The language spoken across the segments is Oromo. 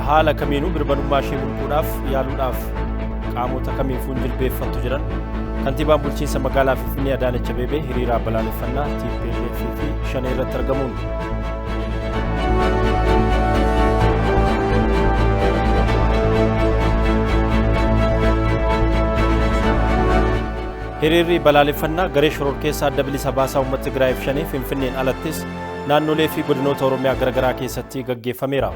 haala kamiinuu birmadummaa ishee bulchuudhaaf yaaluudhaaf qaamota kamiifuun jilbeeffattu jiran kantiibaan bulchiinsa magaalaa Finfinnee Adaanech Abeebee hiriira balaaleffannaa TPLF fi shanee irratti argamuun hiriirri balaaleffannaa garee shororkeessaa adda bilisa baasaa uummata Tigraay fi shanee Finfinneen alattis naannolee fi godinoota Oromiyaa garaagaraa keessatti gaggeeffameera.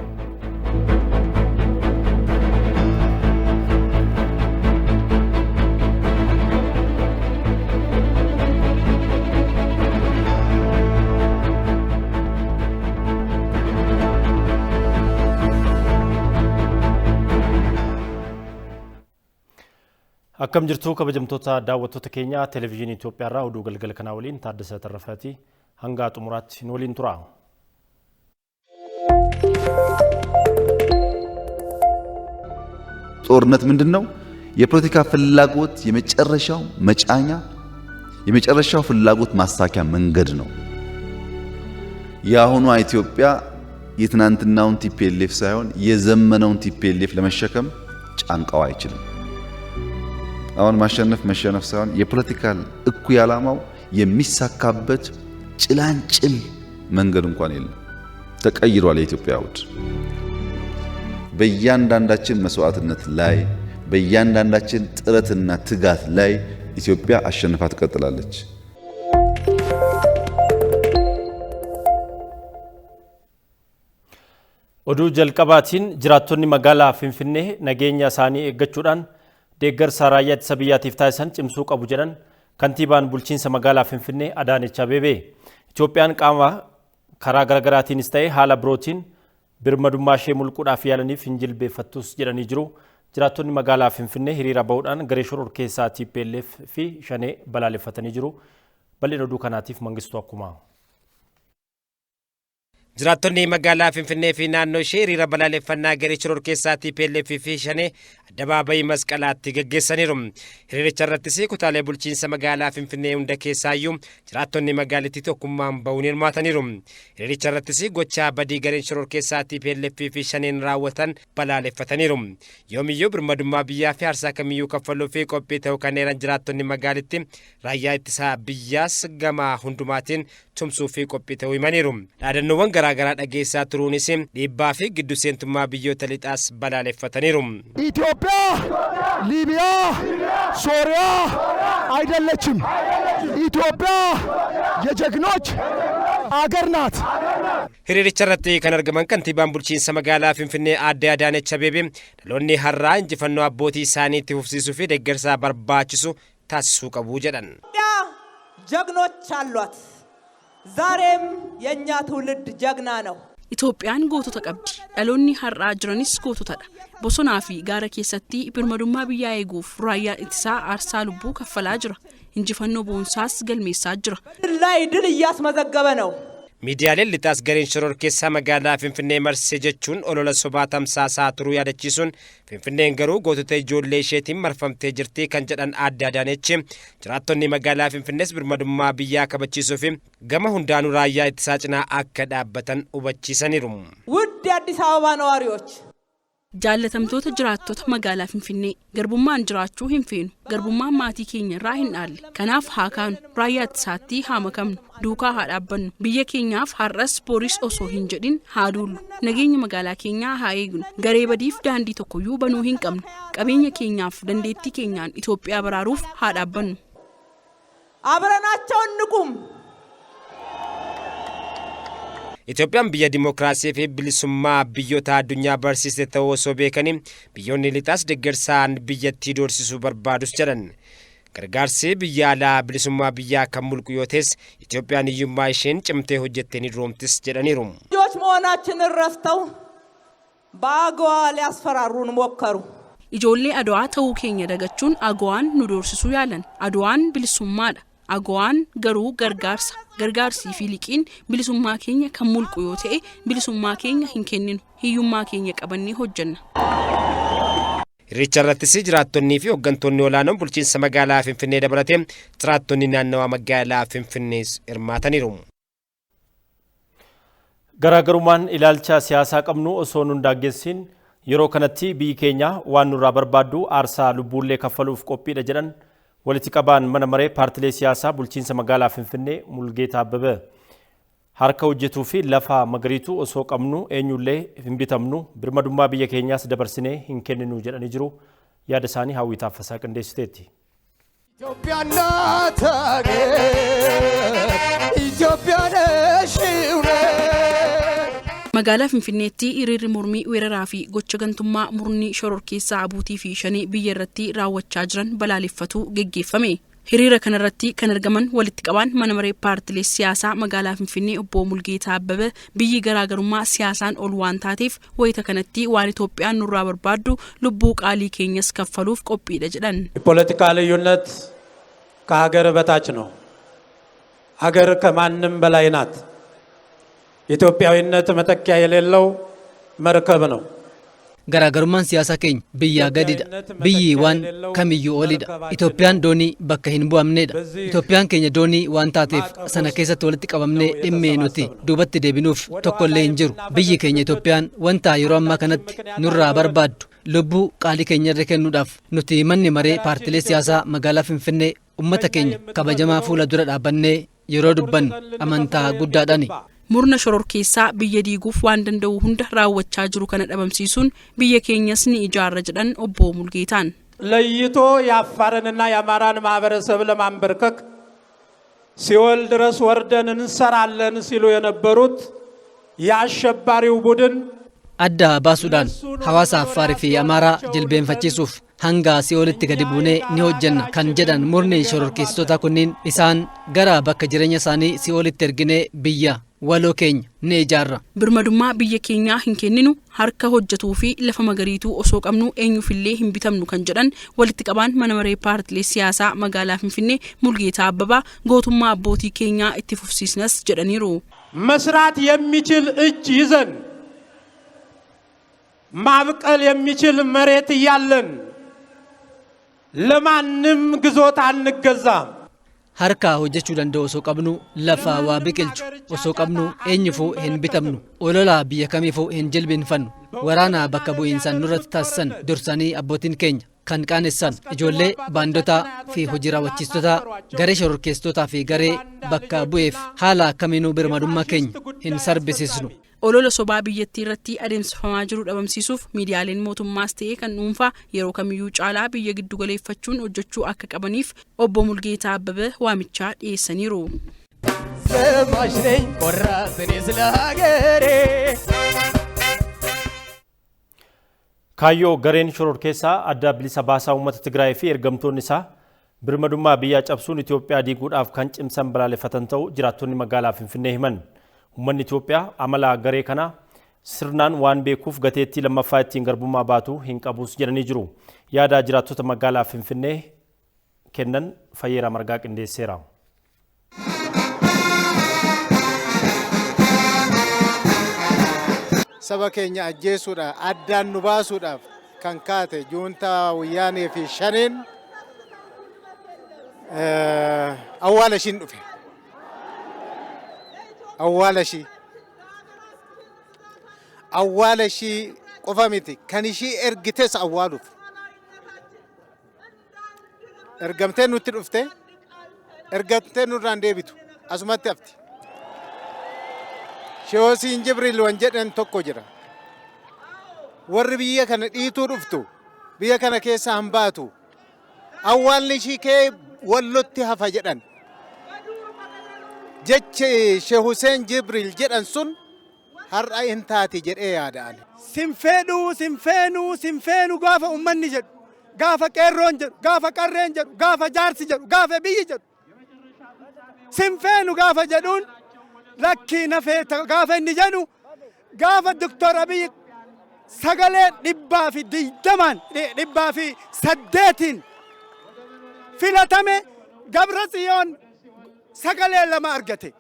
Akkam jirtu kabajamtoota daawwattoota keenya televiizyinii Itoophiyaa irraa oduu galgala kanaa waliin Taaddasaa Tarrafaati hanga xumuraatti waliin tura. ጦርነት ምንድነው? የፖለቲካ ፍላጎት የመጨረሻው መጫኛ የመጨረሻው ፍላጎት ማሳኪያ መንገድ ነው። የአሁኗ ኢትዮጵያ የትናንትናውን ቲፒኤልኤፍ ሳይሆን የዘመነውን ቲፒኤልኤፍ ለመሸከም ጫንቃው አይችልም። አሁን ማሸነፍ መሸነፍ ሳይሆን የፖለቲካል እኩይ ዓላማው የሚሳካበት ጭላንጭል መንገድ እንኳን የለም። ተቀይሯል የኢትዮጵያ አውድ። በእያንዳንዳችን መስዋዕትነት ላይ በእያንዳንዳችን ጥረትና ትጋት ላይ ኢትዮጵያ አሸንፋ ትቀጥላለች። ኦዱ ጀልቀባቲን ጅራቶኒ መጋላ ፊንፊኔ ነገኛ ሳኒ እገቹዳን deeggar saaraayyaa ittisa biyyaatiif taasisan cimsuu qabu jedhan kantiibaan bulchiinsa magaalaa Finfinnee Adaanech Abeebee Itoophiyaan qaama karaa garagaraatiinis ta'ee haala birootiin birmadummaa ishee mulquudhaaf yaalaniif hin jilbeeffattus jedhanii jiru. Jiraattonni magaalaa Finfinnee hiriira bahuudhaan garee shororkeessaa TPLF fi shanee balaaleffatanii jiru. Bal'ina oduu kanaatiif Mangistuu Akkumaa. Jiraattonni magaalaa Finfinnee fi naannoo ishee hiriira balaaleffannaa garee shororkeessaa TPLF fi shanee addabaabayii masqalaatti gaggeessaniiru. Hiriiricha irrattis kutaalee bulchiinsa magaalaa Finfinnee hunda keessaayyuu jiraattonni magaalittii tokkummaan bahuun hirmaataniiru. Hiriiricha irrattis gochaa badii gareen shororkeessaa TPLF fi shaneen raawwatan balaaleffataniiru. Yoomiyyuu birmadummaa biyyaa fi aarsaa kamiyyuu kaffaluu fi qophii ta'uu kan eeran jiraattonni magaalittii raayyaa ittisaa biyyaas gama hundumaatiin tumsuu fi qophii ta'uu himaniiru. Dhaadannoowwan garaagaraa dhageessaa turuunis dhiibbaa fi giddu seentummaa biyyoota lixaas balaaleffataniiru. ኢትዮጵያ ሊቢያ ሶሪያ አይደለችም። ኢትዮጵያ የጀግኖች አገር ናት። hiriiricha irratti kan argaman kantiibaan bulchiinsa magaalaa Finfinnee Aadde Adaanech Abeebee dhaloonni har'aa injifannoo abbootii isaaniitti fufsiisuu fi deeggarsa barbaachisu taasisuu qabu jedhan. ጀግኖች አሏት። ዛሬም የኛ ትውልድ ጀግና ነው። Itoophiyaan gootota qabdi. Dhaloonni har'aa jiranis goototadha. Bosonaa fi gaara keessatti birmadummaa biyyaa eeguuf raayyaa ittisaa aarsaa lubbuu kaffalaa jira. Injifannoo boonsaas galmeessaa jira. ላይ ድል እያስመዘገበ ነው። Miidiyaaleen lixaas gareen shororkeessaa magaalaa Finfinnee marsee jechuun olola sobaa tamsaasaa turuu yaadachiisuun Finfinneen garuu gootota ijoollee isheetiin marfamtee jirti kan jedhan Aadde Adaanech jiraattonni magaalaa Finfinnees birmadummaa biyyaa kabachiisuu fi gama hundaanuu raayyaa ittisaa cinaa akka dhaabbatan hubachiisaniiru. ውድ የአዲስ አበባ ነዋሪዎች Jaalatamtoota jiraattota magaalaa Finfinnee garbummaan jiraachuu hin feenu. Garbummaan maatii keenya irraa hin dhaalle. Kanaaf haa kaanu raayyaa ittisaatti haa makamnu. Duukaa haa dhaabbannu. Biyya keenyaaf har'as booris osoo hin jedhin haa duullu. Nageenya magaalaa keenyaa haa eegnu. Garee badiif daandii tokkoyyuu banuu hin qabnu. Qabeenya keenyaaf dandeettii keenyaan Itoophiyaa baraaruuf haa dhaabbannu. አብረናቸው እንቁም። Itoophiyaan biyya dimookiraasii fi bilisummaa biyyoota addunyaa barsiiste ta'uu osoo beekanii biyyoonni lixaas deeggarsaan biyyattii doorsisuu barbaadus jedhan. Gargaarsi biyya alaa bilisummaa biyyaa kan mulqu yoo ta'es Itoophiyaan hiyyummaa isheen cimtee hojjettee ni roomtis jedhaniiru. ልጆች መሆናችንን ረስተው በአገዋ ሊያስፈራሩን ሞከሩ። Ijoollee Adwaa ta'uu keenya dagachuun Agwaan nu doorsisuu yaalan. Adwaan bilisummaadha. Agwaan garuu gargaarsa. Gargaarsii fi liqiin bilisummaa keenya kan mulqu yoo ta'e bilisummaa keenya hin kenninu. Hiyyummaa keenya qabannee hojjenna. Hiriiricha irrattis jiraattonnii fi hooggantoonni olaanoon bulchiinsa magaalaa Finfinnee dabalatee jiraattonni naannawaa magaalaa Finfinnees hirmaataniiru. Garaagarummaan ilaalcha siyaasaa qabnu osoo nun daangessiin yeroo kanatti biyyi keenya waan nurraa barbaaddu aarsaa lubbuullee kaffaluuf qophiidha jedhan walitti qabaan mana maree paartilee siyaasaa bulchiinsa magaalaa Finfinnee Mulgeetaa Abbabee. Harka hojjetuu fi lafa magariitu osoo qabnu eenyullee hin bitamnu birmadummaa biyya keenyaas dabarsinee hin kenninu jedhanii jiru. Yaada isaanii Hawwii Taaffasaa qindeessiteetti. Magaalaa Finfinneetti hiriirri mormii weeraraa fi gocha gantummaa murni shororkeessaa abuutii fi shanii biyya irratti raawwachaa jiran balaaleffatu geggeeffame. Hiriira kanarratti kan argaman walitti qabaan mana maree paartilee siyaasaa magaalaa Finfinnee obbo Mulgeetaa Abbabee biyyi garaagarummaa siyaasaan ol waan taateef wayita kanatti waan Itoophiyaan nurraa barbaaddu lubbuu qaalii keenyas kaffaluuf qophiidha jedhan. የፖለቲካ ልዩነት ከሀገር በታች ነው። ሀገር ከማንም በላይ ናት። ኢትዮጵያዊነት መተኪያ የሌለው መርከብ ነው። Garaagarummaan siyaasaa keenya biyyaa gadidha. Biyyi waan kamiyyuu olidha. Itoophiyaan doonii bakka hin bu'amnedha. Itoophiyaan keenya doonii waan taateef sana keessatti walitti qabamnee dhimmee nuti duubatti deebinuuf tokkollee hin jiru. Biyyi keenya Itoophiyaan wanta yeroo ammaa kanatti nurraa barbaaddu lubbuu qaalii keenya irra kennuudhaaf nuti manni maree paartilee siyaasaa magaalaa Finfinnee ummata keenya kabajamaa fuula dura dhaabbannee yeroo dubbannu amantaa guddaadhaani. Murna shororkeessaa biyya diiguuf waan danda'u hunda raawwachaa jiru kana dhabamsiisuun biyya keenyas ni ijaarra jedhan obbo Mulgeetaan. ለይቶ የአፋርንና የአማራን ማህበረሰብ ለማንበርከክ ሲኦል ድረስ ወርደን እንሰራለን ሲሉ የነበሩት የአሸባሪው ቡድን adda baasuudhaan hawaasa Affaarii fi Amaaraa jilbeenfachiisuuf hanga si'oolitti gadi buunee ni hojjenna kan jedhan murni shororkeessitoota kunniin isaan gara bakka jireenya isaanii si'oolitti erginee biyya waloo keenya ni ijaarra. Birmadummaa biyya keenyaa hin kenninu harka hojjetuu fi lafa magariituu osoo qabnu eenyuufillee hin bitamnu kan jedhan walitti qabaan mana maree paartilee siyaasaa magaalaa Finfinnee Mulgeetaa Abbabee gootummaa abbootii keenyaa itti fufsiisnas jedhaniiru. መስራት የሚችል እጅ ይዘን ማብቀል የሚችል መሬት እያለን ለማንም ግዞት አንገዛም። harka hojjechuu danda'u osoo qabnu lafa waa biqilchu osoo qabnu eenyufuu hin bitamnu ololaa biyya kamiifuu hin jilbeenfannu waraana bakka bu'iinsaan nurratti taasisan dursanii abbootiin keenya kan qaanessan ijoollee baandotaa fi hojii raawwachiistota garee shororkeessitootaa fi garee bakka bu'eef haala kamiinuu birmadummaa keenya hin sarbisiisnu. Olola sobaa biyyattii irratti adeemsifamaa jiru dhabamsiisuuf miidiyaaleen mootummaas ta'ee kan dhuunfaa yeroo kamiyyuu caalaa biyya giddu galeeffachuun hojjechuu akka qabaniif obbo Mulgeetaa Abbabee waamichaa dhiyeessaniiru. Kaayyoo gareen shororkeessaa adda bilisa baasaa uummata Tigraay fi ergamtoonni isaa birmadummaa biyyaa cabsuun Itoophiyaa diiguudhaaf kan cimsan balaaleffatan ta'uu jiraattonni magaalaa Finfinnee himan. Uummanni Itoophiyaa amala garee kana sirnaan waan beekuuf gateettii lammaffaa ittiin garbummaa baatu hin qabus jedhanii jiru. Yaada jiraattota magaalaa Finfinnee kennan Fayyeeraa Margaa qindeesseera. Saba keenya ajjeesuudhaaf addaan nu baasuudhaaf kan kaate juuntaa wayyaanee fi shaneen awwaala ishiin dhufe. Awwaala ishii qofa miti kan ishii ergites awwaaluuf ergamtee nutti dhufte ergamtee nurraan deebitu asumatti hafti. Shehoosiin Jibriil wan jedhan tokko jira. Warri biyya kana dhiituu dhuftu biyya kana keessa hambaatu awwaalli ishii kee wallotti hafa jedhan. Jechi Sheekh Hussein Jibriil jedhan sun har'a hin taati jedhee yaada'an. Sinfeenuu gaafa ummanni jedhu, gaafa qeerroon jedhu, gaafa qarreen jedhu, gaafa jaarsi jedhu, gaafa biyyi jedhu. Sinfeenuu gaafa jedhuun lakkii nafee gaafa inni jedhu gaafa Doktor Abiy sagalee 220 filatame Gabratsiyoon sagalee 2 argate.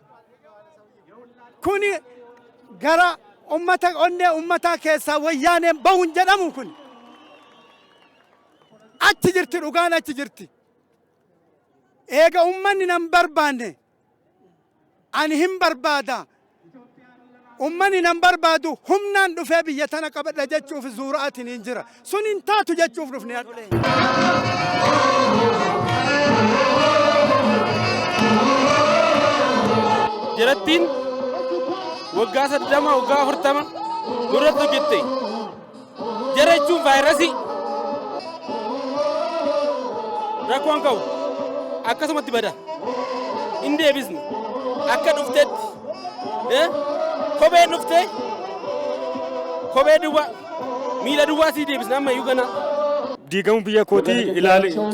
Kuni gara onnee ummataa keessaa wayyaaneen bahuun jedhamu kun achi jirti, dhugaan achi jirti. Eega ummanni nan barbaanne ani hin barbaada. ummani nan barbaadu humnaan dhufee biyya tana qabadha jechuuf zuuraatiin hin jira sun hin taatu jechuuf dhufne jirattiin waggaa 30 waggaa 40 duratti hojjette jara jechuun vaayirasii rakkoon qabu akkasumatti bada hin deebisne akka dhuftetti kopheen dhufte kophee duwwaa miila duwwaa sii deebisne amma iyyuu kana. Diigamu biyya kootii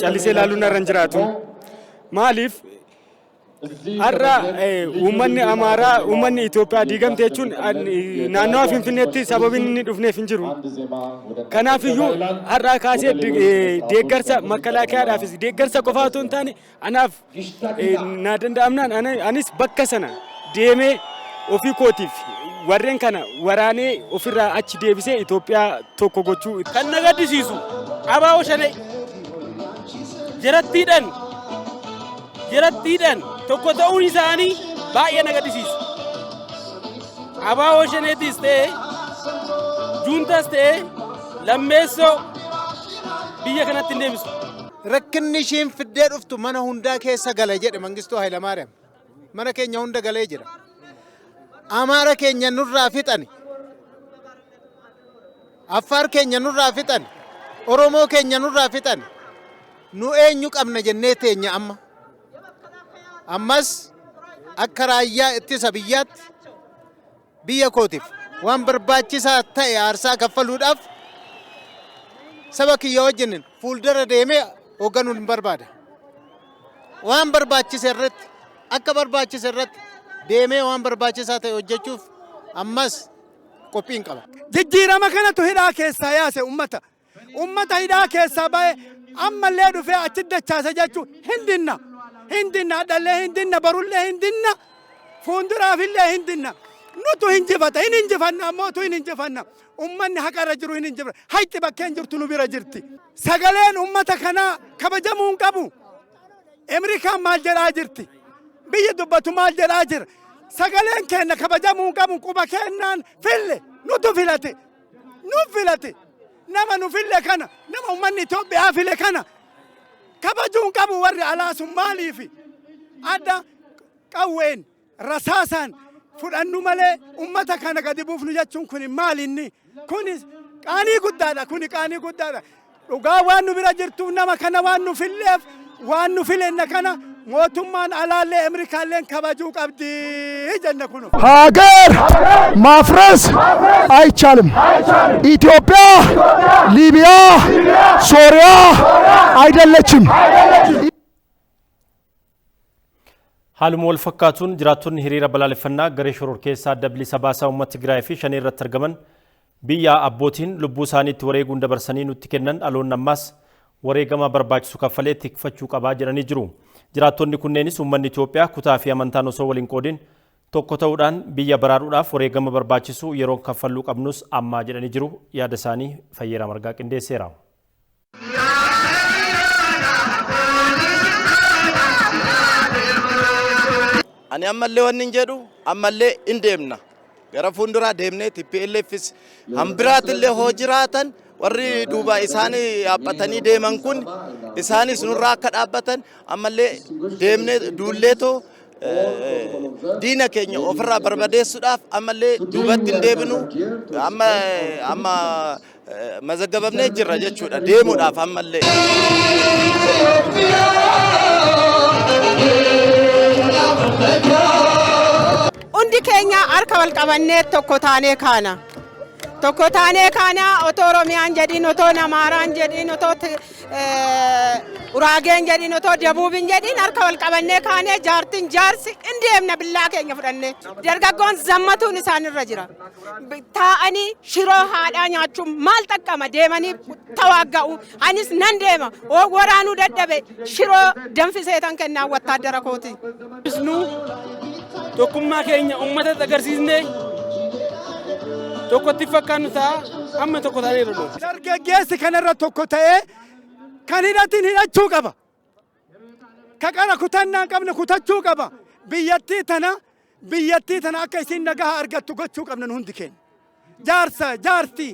callisee ilaaluun narra hin jiraatu. Maaliif har'a uummanni Amaaraa uummanni Itoophiyaa diigamte jechuun naannawaa Finfinneetti sababiin inni dhufneef hin jiru. Kanaaf iyyuu har'aa kaasee deeggarsa makalaakiyaadhaafis deeggarsa qofaa otoo hin taane anaaf naa danda'amnaan anis bakka sana deemee ofii kootiif warreen kana waraanee ofirraa achi deebisee Itoophiyaa tokko gochuu kan na gaddisiisu abaa'oo shanee jirattiidhaan tokko ta'uun isaanii baay'ee na gaddisiisu. Abaa'oo shaneetis ta'ee juuntas ta'ee lammeessoo biyya kanatti hin deebisu. Rakkinni ishiin fiddee dhuftu mana hundaa keessa gala jedhe Mangistuu Hayilamaariyaam. Mana keenya hunda galee jira. Amaara keenya nurraa fixani. Affaar keenya nurraa fixani. Oromoo keenya nurraa fixani. Nu eenyu qabna jennee teenya amma. Ammas akka raayyaa ittisa biyyaatti biyya kootiif waan barbaachisaa ta'e aarsaa kaffaluudhaaf saba kiyya wajjin fuuldura deemee hoogganuu hin barbaada. Waan barbaachise irratti akka barbaachise irratti deemee waan barbaachisaa ta'e hojjechuuf ammas qophiin qaba. Jijjiirama kanatu hidhaa keessaa yaase ummata hidhaa keessaa ba'ee ammallee dhufee achi dachaase jechuun hindinna adhallee hindinna barullee hindinna fuulduraafillee hindinna nutu hinjifata hin injifanna ammootu hin injifanna ummanni haqarra jiru hin injifanna hayti bakkeen jirtu nu bira jirti sagaleen ummata kanaa kabajamuu hin qabu. Ameerikaan maal jedhaa jirti biyyi dubbatu maal jedhaa jira sagaleen keenya kabajamuu hin qabu quba kennaan fille nutu filate nama nu fille kana nama ummanni Itoophiyaa file kana kabajuu hin qabu warri alaa sun maaliifi adda qawween rasaasaan fudhannu malee ummata kana gadi buufnu jechuun kun maalinni kunis qaanii guddaadha dhugaa waan nu bira jirtuuf nama kana waan nu filleef waan nu filenna kana mootummaan alaallee Ameerikaalleen kabajuu qabdi jenna kun ሀገር ማፍረስ አይቻልም። ኢትዮጵያ ሊቢያ ሶሪያ አይደለችም። haaluma wal fakkaatuun jiraattonni hiriira balaaleffannaa garee shororkeessaa adda bilisa baasaa uummata Tigraay fi shanee irratti argaman biyya abbootiin lubbuu isaaniitti wareeguun dabarsanii nutti kennan dhaloonni ammaas wareegama barbaachisu kaffalee tikfachuu qabaa jedhanii jiru. Jiraattonni kunneenis uummanni Itoophiyaa kutaa fi amantaan osoo waliin qoodin tokko ta'uudhaan biyya baraaruudhaaf wareegama barbaachisu yeroo kaffaluu qabnus ammaa jedhanii jiru. Yaada isaanii Fayyeeraa Margaa qindeesseera. Ani ammallee wanni hin jedhu ammallee hin deemna. Gara fuulduraa deemnee TPLFs hambiraatillee hoo jiraatan warri duuba isaanii yaabbatanii deeman kun isaanis nurraa akka dhaabbatan ammallee deemnee duulleetoo diina keenya ofirraa barbadeessuudhaaf ammallee duubatti hin deebinu amma mazagabamnee jirra jechuudha deemuudhaaf ammallee. Hundi keenya harka wal qabannee tokko taanee kaana otoo Oromiyaan jedhin otoo Amaaraan jedhin otoo Uraageen jedhin otoo Dabuubin jedhin harka wal qabannee kaanee jaartiin jaarsi hin deemna billaa keenya fudhannee dargaggoon zammatuun isaanirra jira taa'anii shiroo haadhaa nyaachuun maal xaqqama deemanii tawaagga'u anis nan deema waraanuu dadhabe shiroo danfiseetan kennaa wattaaddara kooti. Tokkummaa keenya uummata agarsiisnee tokkotti fakkaannu ta'a amma tokko taanee jirru. Dargaggeessi kanarra tokko ta'ee kan hidhatiin hidhachuu qaba. Ka qara kutannaa qabne kutachuu qaba. Biyyattii tana biyyattii tana akka isin nagaa argattu gochuu qabna hundi keenya. Jaarsa, jaartii,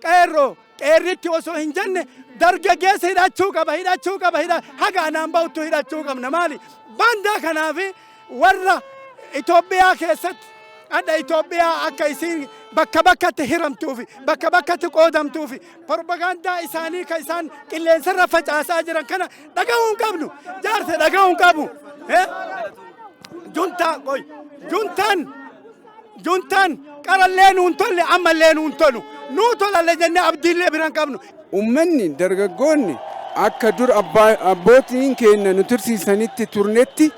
qeerroo, qeerritti osoo hin jenne dargaggeessa hidhachuu qaba, haga anaan ba'uttu hidhachuu qabna. Maali? Baandaa kanaaf warra Itoophiyaa keessatti adda Itoophiyaa akka isin bakka bakkatti hiramtuufi bakka bakkatti qoodamtuufi propagaandaa isaanii ka isaan qilleensarra facaasaa jiran kana dhaga'uu hin qabnu. Jaarsa dhaga'uu hin qabu. Juntaan qarallee nuun tolle ammallee nuun tolu. Nuu tolalle jennee abdiillee biran qabnu. Uummanni dargaggoonni akka dur abbootiin keenya nu tursiisanitti turnetti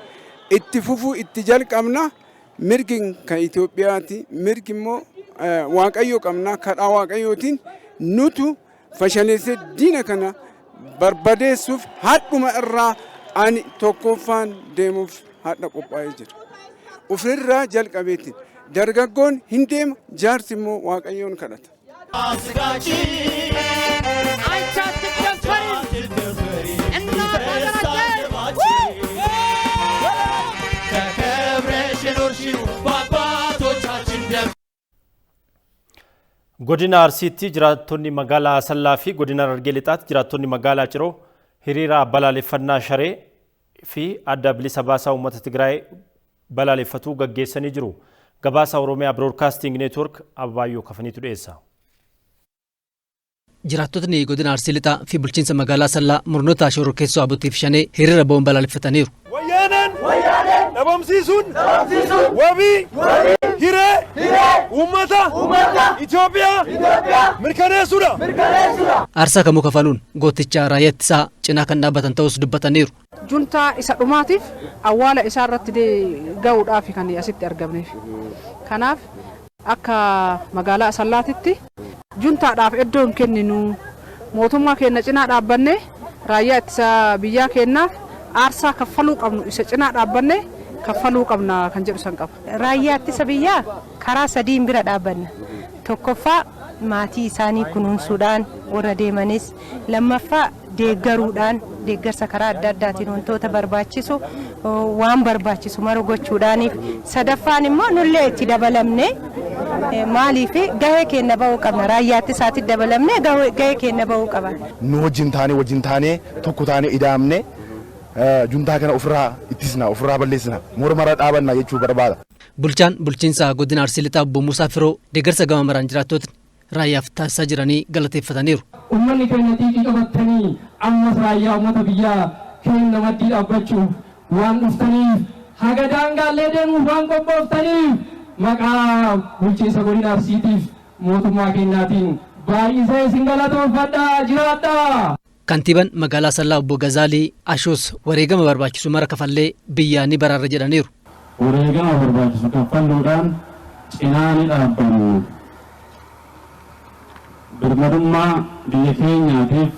itti fufuu itti jalqabna. Mirgi kan Itoophiyaati. Mirgi immoo Waaqayyo qabna. Kadhaa Waaqayyootiin nutu fashaleessee diina kana barbadeessuuf hadhuma irraa ani tokkoffaan deemuuf hadha qophaa'ee jira. Ofirraa jalqabeetiin dargaggoon hin deema, jaarsi immoo Waaqayyoon kadhata. Godina Arsiitti jiraattonni magaalaa Asallaa fi godina Harargee Lixaatti jiraattonni magaalaa Ciroo hiriira balaaleffannaa sharee fi adda bilisa baasaa uummata Tigraay balaaleffatuu gaggeessanii jiru. Gabaasa Oromiyaa Broadcasting Network Abbaayyoo Kafaniitu dhiyeessa. Jiraattotni godina Arsii Lixaa fi bulchiinsa magaalaa Asallaa murnoota shororkeessoo Abutiif Shanee hiriira ba'uun balaaleffataniiru. Wayyaaneen dhabamsiisuun wabii hiree uummata Itoophiyaa mirkaneessuudha. Aarsaa kamuu kafaluun gooticha raayyaa ittisaa cinaa kan dhaabbatan ta'us dubbataniiru. Juntaa isa dhumaatiif awwaala isaa irratti ga'uudhaaf kan asitti argamneef. Kanaaf akka magaalaa Asallaatitti juntaadhaaf iddoo hin kenninu mootummaa keenya cinaa dhaabbanne raayyaa ittisaa biyyaa kennaaf aarsaa kaffaluu qabnu isa cinaa dhaabbanne kaffaluu qabna kan jedhu san qaba. Raayyaa ittisa biyyaa karaa sadiin bira dhaabbanna. Tokkoffaa maatii isaanii kunuunsuudhaan warra deemanis, lammaffaa deeggaruudhaan deeggarsa karaa adda addaatiin wantoota barbaachisu waan barbaachisu mara gochuudhaaniif, sadaffaan immoo nullee itti dabalamne maaliif gahee keenya ba'uu qabna. Raayyaa ittisaatti dabalamne gahee keenya ba'uu qaba. Nu wajjin taanee tokko taanee idaamne juntaa kana ofirraa ittisna, ofirraa balleessina, mormara dhaabanna jechuu barbaada. Bulchaan bulchiinsa godina Arsii Lixaa Obbo Muusaa Firoo deeggarsa gama maraan jiraattotni raayyaaf taasisaa jiranii galateeffataniiru. Uummanni keenya xiiqii qabatanii ammas raayyaa uummata biyyaa keenya maddii dhaabbachuuf waan dhuftaniif haga daangaallee deemuuf waan qophooftaniif maqaa bulchiinsa godina Arsiitiif mootummaa keenyaatiin baay'isee isin galatoomfadhaa jiraadhaa. Kantiibaan magaalaa Asallaa Obbo Gazaalii Ashoos wareegama barbaachisu mara kafallee biyyaa ni baraarra jedhaniiru. Wareegama barbaachisu kaffaluudhaan cinaa ni dhaabbannu. Birmadummaa biyya keenyaatiif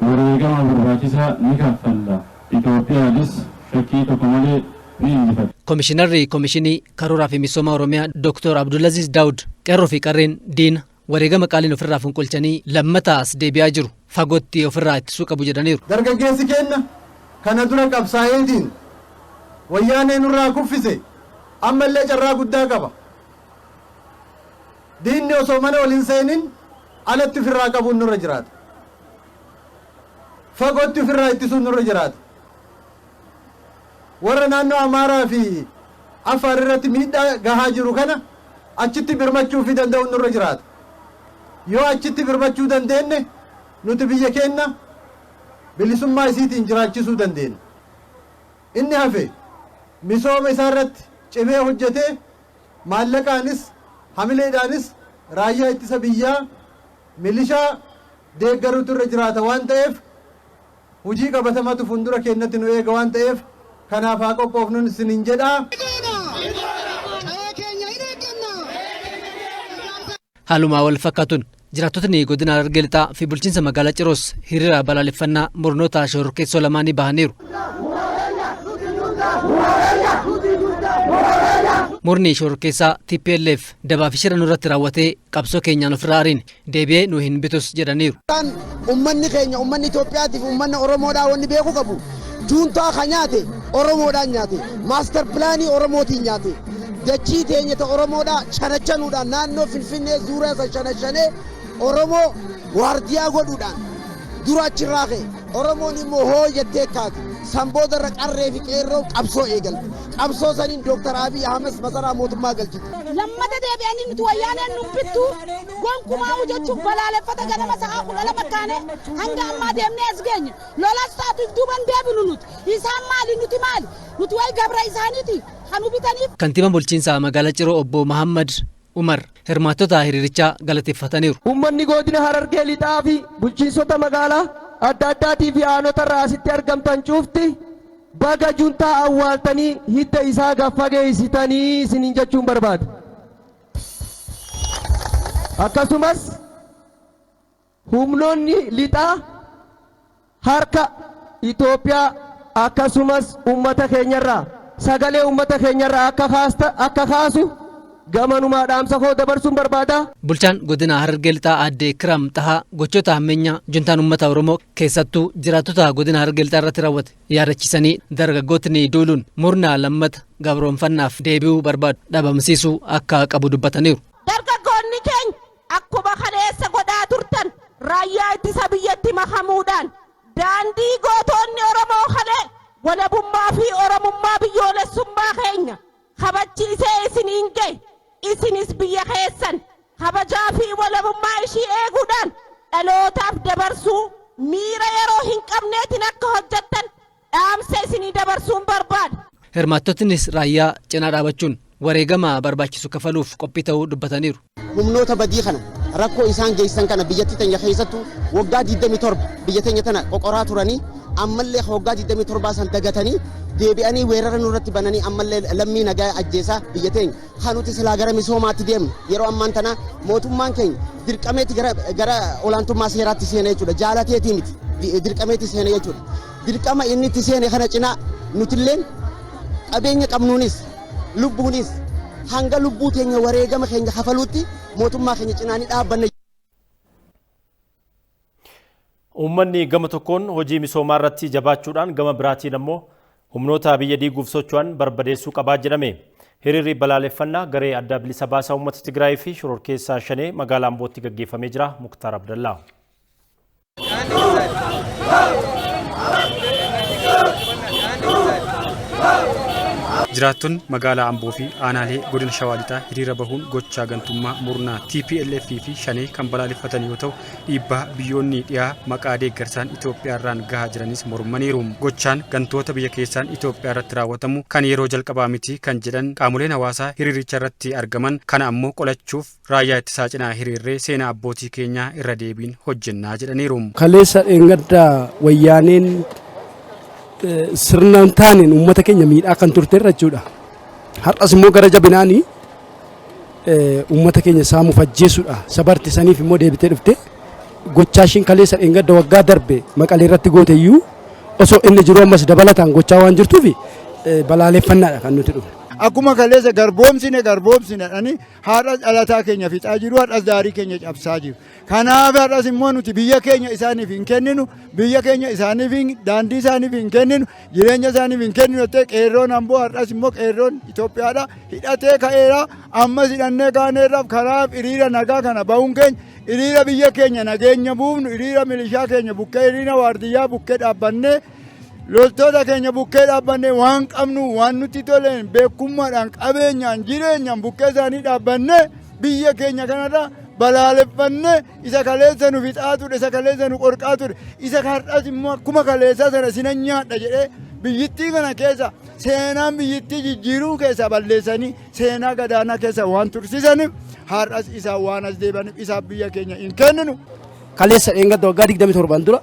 wareegama barbaachisaa ni kaffalla. Itoophiyaanis shakkii tokko malee ni injifatti. Komishinarri Komishinii Karooraa fi Misooma Oromiyaa Dr. Abdulaziz Daawud qeerroo fi qarreen diina wareegama qaaliin ofirraa funqolchanii lammataas deebi'aa jiru. Fagootti ofirraa ittisuu qabu jedhaniiru. Dargaggeessi keenya kana dura qabsaa'eetiin wayyaanee nurraa kuffise ammallee carraa guddaa qaba. Diinni osoo mana waliin seenin alatti ofirraa qabuun nurra jiraata. Fagootti ofirraa ittisuun nurra jiraata. Warra naannoo Amaaraa fi Affaar irratti miidhaa gahaa jiru kana achitti birmachuu fi danda'uun nurra jiraata. Yoo achitti birmachuu dandeenye nuti biyya keenya bilisummaa isiitiin jiraachisuu dandeenya. Inni hafe misooma isaa irratti cimee hojjetee maallaqaanis hamileedhaanis raayyaa ittisa biyyaa milishaa deeggaruutu irra jiraata waan ta'eef hojii qabatamatu fuuldura keenyatti nu eega waan ta'eef kanaaf haa qophoofnuun isiniin jedhaa. Haalumaa wal fakkaatuun jiraattotni godina Harargee Lixaa fi bulchiinsa magaalaa Ciroos hiriira balaaleffannaa murnoota shororkeessoo lamaanii bahaniiru. Murni shororkeessaa TPLF dabaa fi shira nurratti raawwatee qabsoo keenyaan ofirraa ariine deebi'ee nu hin bitus jedhaniiru. Uummanni keenya uummanni Itoophiyaatiif uummanni Oromoodhaa wanni beekuu qabu juuntaa kan nyaate Oromoodhaan nyaate maaster pilaanii Oromootiin nyaate dachii teenya ta Oromoodhaa shanachanuudhaan naannoo Finfinnee zuuraa isa shanashanee Oromoo waardiyaa godhuudhaan dura achirraa ka'e Oromoon immoo hoo jettee kaate sanbooda irra qarree fi qeerroo qabsoo eegalte qabsoo saniin Dooktar Abiy Ahmed masaraa mootummaa galchite. Lammata deebi'anii nuti wayyaaneen nu bittu gonkumaa hojjechuuf balaaleffata ganama sa'aa 12 kaane hanga ammaa deemnee as geenye lolas taatuuf duuban deebinu nuti isaan maali nuti maali nuti way gabra isaaniiti kanu bitaniif. Kantiibaan bulchiinsaa magaalaa Ciroo obbo Mahammad Umar hirmaattota hiriirichaa galateeffataniiru. Uummanni godina Harargee lixaa fi bulchiinsota magaalaa adda addaatii fi aanota irraa asitti argamtan cufti baga juntaa awwaaltanii hidda isaa gaffageessitanii isiniin jechuun barbaada. Akkasumas humnoonni lixaa harka Itoophiyaa akkasumas uummata keenyarraa sagalee uummata keenyarraa akka kaasu gamanuma dhaamsa koo dabarsuun barbaada. Bulchaan godina Harargee lixaa aadde Kiram Tahaa gochoota hammeenyaa juntaan uummata Oromoo keessattuu jiraattota godina Harargee lixaa irratti raawwate yaadachiisanii dargaggootni duuluun murna lammata gabroonfannaaf deebi'uu barbaadu dhabamsiisuu akka qabu dubbataniiru. Dargaggoonni keenya akkuma kaleessa godhaa turtan raayyaa ittisa biyyatti makamuudhaan daandii gootonni Oromoo kalee walabummaa fi Oromummaa biyyoolessummaa keenya kabachiisee isiniin ga'e. Isinis biyya keessan kabajaa fi walabummaa ishii eeguudhaan dhalootaaf dabarsuu miira yeroo hin qabneetiin akka hojjettan dhaamsa isinii dabarsuun barbaada. Hirmaattotnis raayyaa cinaa dhaabachuun wareegama barbaachisu kafaluuf qophii ta'uu dubbataniiru. Humnoota badii kana rakkoo isaan geessan kana biyyatti teenya keessattuu waggaa 27 biyya teenya tana qoqoraa turanii ammallee waggaa 27 san dagatanii deebi'anii weerara nurratti bananii ammallee lammii nagaa ajjeesaa biyya teenya kanuti silaa gara misoomaatti deemnu yeroo ammaan tana mootummaan keenya dirqameetti gara olaantummaa seeraatti seenee jechuudha jaalateetii miti dirqameetti seenee jechuudha dirqama inni itti seene kana cinaa nutilleen qabeenya qabnuunis lubbuunis hanga lubbuu teenya wareegama keenya kafaluutti mootummaa keenya cinaa ni dhaabbanne. Uummanni gama tokkoon hojii misoomaa irratti jabaachuudhaan gama biraatiin ammoo humnoota biyya diiguuf socho'an barbadeessuu qabaa jedhame. Hiriirri balaaleffannaa garee adda bilisa baasaa uummata Tigraay fi shororkeessaa Shanee magaalaa Ambootti gaggeeffamee jira. Muktaar Abdallaa. Jiraattonni magaalaa Amboo fi aanaalee godina Shawaa Lixaa hiriira bahuun gochaa gantummaa murnaa TPLF fi Shanee kan balaaleffatan yoo ta'u dhiibbaa biyyoonni dhiyaa maqaa deeggarsaan Itoophiyaa irraan gahaa jiranis mormaniiru. Gochaan gantoota biyya keessaan Itoophiyaa irratti raawwatamu kan yeroo jalqabaa miti kan jedhan qaamoleen hawaasaa hiriiricha irratti argaman kana ammoo qolachuuf raayyaa ittisaa cinaa hiriirree seenaa abbootii keenyaa irra deebiin hojjennaa jedhaniiru. Kaleessa dheengaddaa wayyaaneen sirnaan taaniin uummata keenya miidhaa kan turte irra jechuudha. Har'as immoo gara jabinaanii uummata keenya saamuuf ajjeesuudha. Sabarti saniif immoo deebitee dhufte gochaa ishiin kaleessa dheengadda waggaa darbe Maqalee irratti goote iyyuu osoo inni jiru ammas dabalataan gochaa waan jirtuuf balaaleffannaadha kan nuti dhufne. Akkuma kaleessa garboomsine ani haadha dhalataa keenya fixaa jiru haadhas daarii keenya cabsaa jiru. Kanaaf haadhas immoo nuti biyya keenya isaaniif hin kenninu biyya keenya isaaniif daandii isaaniif hin kenninu jireenya isaaniif hin kenninu jettee qeerroon Amboo haadhas immoo qeerroon Itoophiyaadha hidhatee ka'eera ammas hidhannee kaaneerraaf kanaaf hiriira nagaa kana bahuun keenya hiriira biyya keenya nageenya buufnu hiriira milishaa keenya bukkee hiriira waardiyyaa bukkee dhaabbannee loltoota keenya bukkee dhaabbannee waan qabnu waan nutti toleen beekummaadhaan qabeenyaan jireenyaan bukkee isaanii dhaabbannee biyya keenya kanarra balaaleffannee isa kaleessa nu fixaa ture isa kaleessa nu qorqaa ture isa har'as immoo akkuma kaleessaa sana sina nyaadha jedhee biyyittii kana keessa seenaan biyyittii jijjiiruu keessa balleessanii seenaa gadaanaa keessa waan tursiisaniif har'as isaa waan as deebaniif isaaf biyya keenya hin kenninu. Kaleessa dheengadda waggaa 27 dura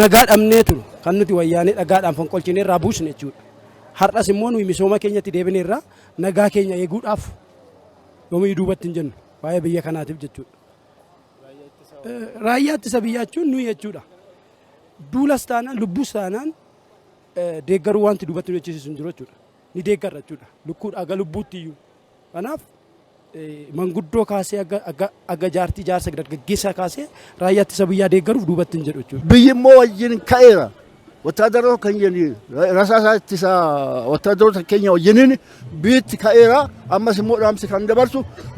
nagaa dhabnee ture kan nuti wayyaanee dhagaadhaan fonqolchinee irraa buusne jechuudha. Har'as immoo nuyi misooma keenyatti deebinee irraa nagaa keenya eeguudhaaf yoomii duubatti hin jennu waa'ee biyya kanaatiif jechuudha. Raayyaa ittisa biyyaa jechuun nuyi jechuudha. Duulas taanaan lubbuus taanaan deeggaruu wanti duubatti nu jechisiisu hin jiru jechuudha. Ni deeggarra jechuudha. Lukkuudha aga lubbuutti iyyuu. Kanaaf manguddoo kaasee aga jaartii jaarsa dargaggeessaa kaasee raayyaa ittisa biyyaa deeggaruuf duubatti hin jedhu jechuudha. Biyyi immoo wajjin ka'eera. ወታደሮች ከየኒ ራሳሳትሳ ወታደሮች ከኛ ወየነን ቢት ካኤራ አማስ ሞዳምስ ካንደበርሱ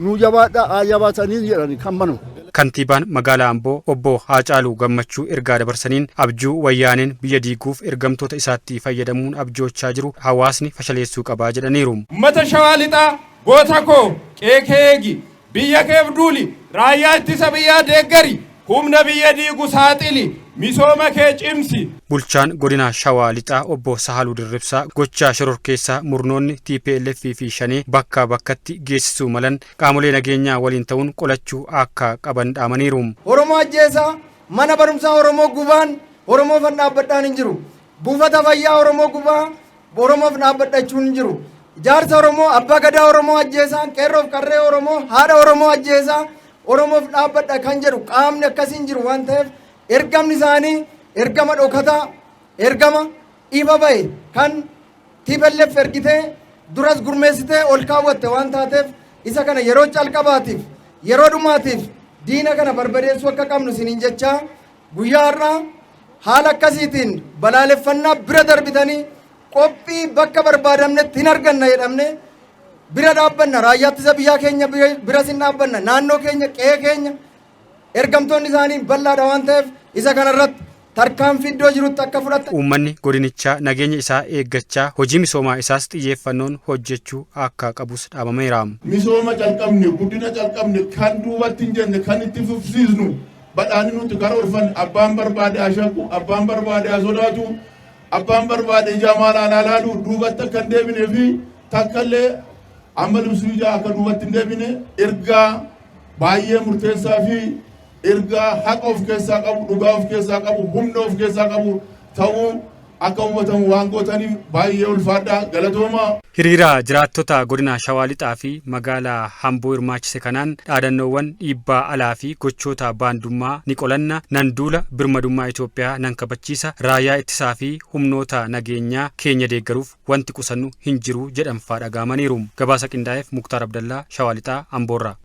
ኑጃባዳ አያባታኒ ይራኒ ከመኑ Kantiibaan magaalaa Amboo obbo Haacaaluu Gammachuu ergaa dabarsaniin abjuu wayyaaneen biyya diiguuf ergamtoota isaatti fayyadamuun abjoochaa jiru hawaasni fashaleessuu qabaa jedhaniiru. Uummata Shawaa Lixaa goota koo qeekeegi biyya keef duuli raayyaa ittisa biyyaa deeggari humna biyya diigu saaxili misooma kee cimsi. Bulchaan godina Shawaa Lixaa obbo Sahaluu Dirribsaa gochaa shororkeessaa murnoonni TPLF fi Shanee bakkaa bakkatti geessisuu malan qaamolee nageenyaa waliin ta'uun qolachuu akka qaban dhaamaniiru. Oromoo ajjeesaa mana barumsaa Oromoo gubaan Oromoof dhaabbadhaan hin jiru. Buufata fayyaa Oromoo gubaa Oromoof dhaabbadhachuun hin jiru. Jaarsa Oromoo abbaa gadaa Oromoo ajjeesaa qeerroof qarree Oromoo haadha Oromoo ajjeesaa Oromoof dhaabbadha kan jedhu qaamni akkasiin jiru waan ta'eef ergamni isaanii ergama dhokataa ergama ifa bahe kan TPLF ergitee duras gurmeessitee ol kaawwatte waan taateef isa kana yeroo calqabaatiif yeroo dhumaatiif diina kana barbadeessuu akka qabnu isiniin jechaa guyyaa har'aa haala akkasiitiin balaaleffannaa bira darbitanii qophii bakka barbaadamnetti hin arganna jedhamne bira dhaabbanna raayyaa ittisa biyyaa keenya bira sin dhaabbanna naannoo keenya qe'ee keenya ergamtoonni isaanii bal'aadha waan ta'eef isa kanarratti tarkaanfii iddoo jirutti akka fudhatan. Uummanni godinichaa nageenya isaa eeggachaa hojii misoomaa isaas xiyyeeffannoon hojjechuu akka qabus dhaamameera. Misooma calqabne guddina calqabne kan duubatti hin jenne kan itti fufsiisnu badhaani nuti karoorfanne abbaan barbaade ashaqu abbaan barbaade sodaatu abbaan barbaade ija maalaan alaalu duubatti akka hin deebinee fi takkallee amma libsuu ijaa akka duubatti hin deebine ergaa baay'ee murteessaa fi ergaa haqa of keessaa qabu dhugaa of keessaa qabu humna of keessaa qabu ta'uu akka uummatamu waan gootaniif baay'ee ulfaadhaa galatooma. Hiriira jiraattota godina Shawaa Lixaa fi magaalaa Amboo hirmaachise kanaan dhaadannoowwan dhiibbaa alaa fi gochoota baandummaa ni qolanna nan duula birmadummaa Itoophiyaa nan kabachiisa raayyaa ittisaa fi humnoota nageenyaa keenya deeggaruuf wanti qusannu hin jiru jedhamfaa dhagaamaniiru. Gabaasa qindaa'eef Muktaar Abdallaa Shawaa Lixaa Amboorraa.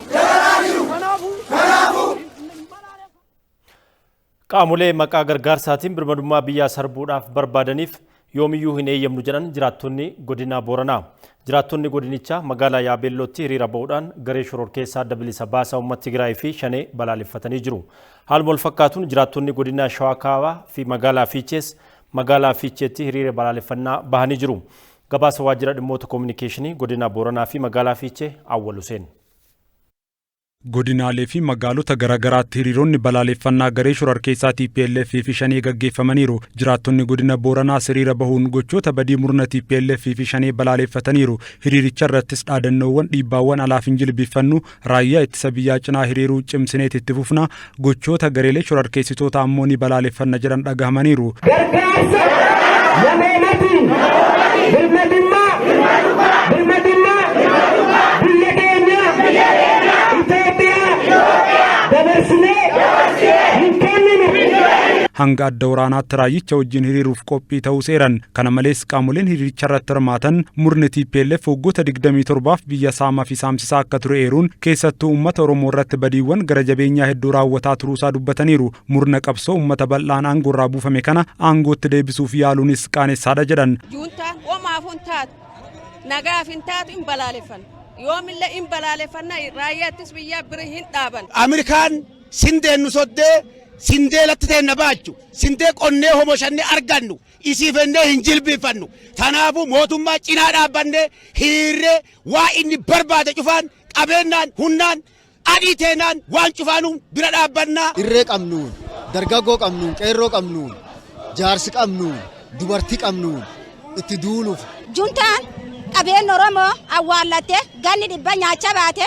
Qaamolee maqaa gargaarsaatiin birmadummaa biyyaa sarbuudhaaf barbaadaniif yoomiyyuu hin eeyyamnu jedhan jiraattonni godina Booranaa. Jiraattonni godinichaa magaalaa Yaabeellootti hiriira ba'uudhaan garee shororkeessaa adda bilisa baasaa uummata Tigraay fi Shanee balaaleffatanii jiru. Haaluma wal fakkaatuun jiraattonni godina Shawaa Kaabaa fi magaalaa Fiicheetti hiriira balaaleffannaa bahanii jiru. Gabaasa waajjira dhimmoota koominikeeshinii godina Booranaa fi magaalaa Fiichee Awwal Huseen. Godinaalee fi magaalota garaagaraatti hiriironni balaaleffannaa garee shororkeessaa TPLF fi Shanee gaggeeffamaniiru. Jiraattonni godina Booranaa hiriira bahuun gochoota badii murna TPLF fi Shanee balaaleffataniiru. Hiriiricha irrattis dhaadannoowwan dhiibbaawwan alaaf hin jilbifannu raayyaa ittisa biyyaa cinaa hiriiruu cimsineet itti fufna gochoota gareelee shororkeessitoota ammoo ni balaaleffanna jedhan dhagahamaniiru. Hanga adda waraanaatti raayyicha wajjin hiriiruuf qophii ta'uu seeran. Kana malees qaamoleen hiriiricha irratti hirmaatan murni TPLF waggoota 27f biyya saamaa fi saamsisaa akka ture eeruun keessattuu uummata Oromoo irratti badiiwwan gara jabeenyaa hedduu raawwataa turuusaa dubbataniiru. Murna qabsoo uummata bal'aan aangoo irraa buufame kana aangootti deebisuuf yaaluunis qaanessaadha jedhan. Juuntaan homaaf hin taatu nagaaf hin taatu hin balaaleffanna. Yoomillee hin balaaleffanna raayyaa ittisa biyyaa bira hin dhaaban. Ameerikaan sindeen nu soddee sindee latti teenna baachu sindee qonnee homoshanne argannu isiifennee hin jilbifannu tanaafu mootummaa cinaa dhaabbannee hiriirree waa inni barbaade cufaan qabeenyaan humnaan adii teenaan waan cufaanuun bira dhaabbannaa. Irree qabnuun dargaggoo qabnuun qeerroo qabnuun jaarsi qabnuun dubartii qabnuun itti duuluuf. Juntaan qabeenya Oromoo awwaallattee ganni dhibba nyaachaa baate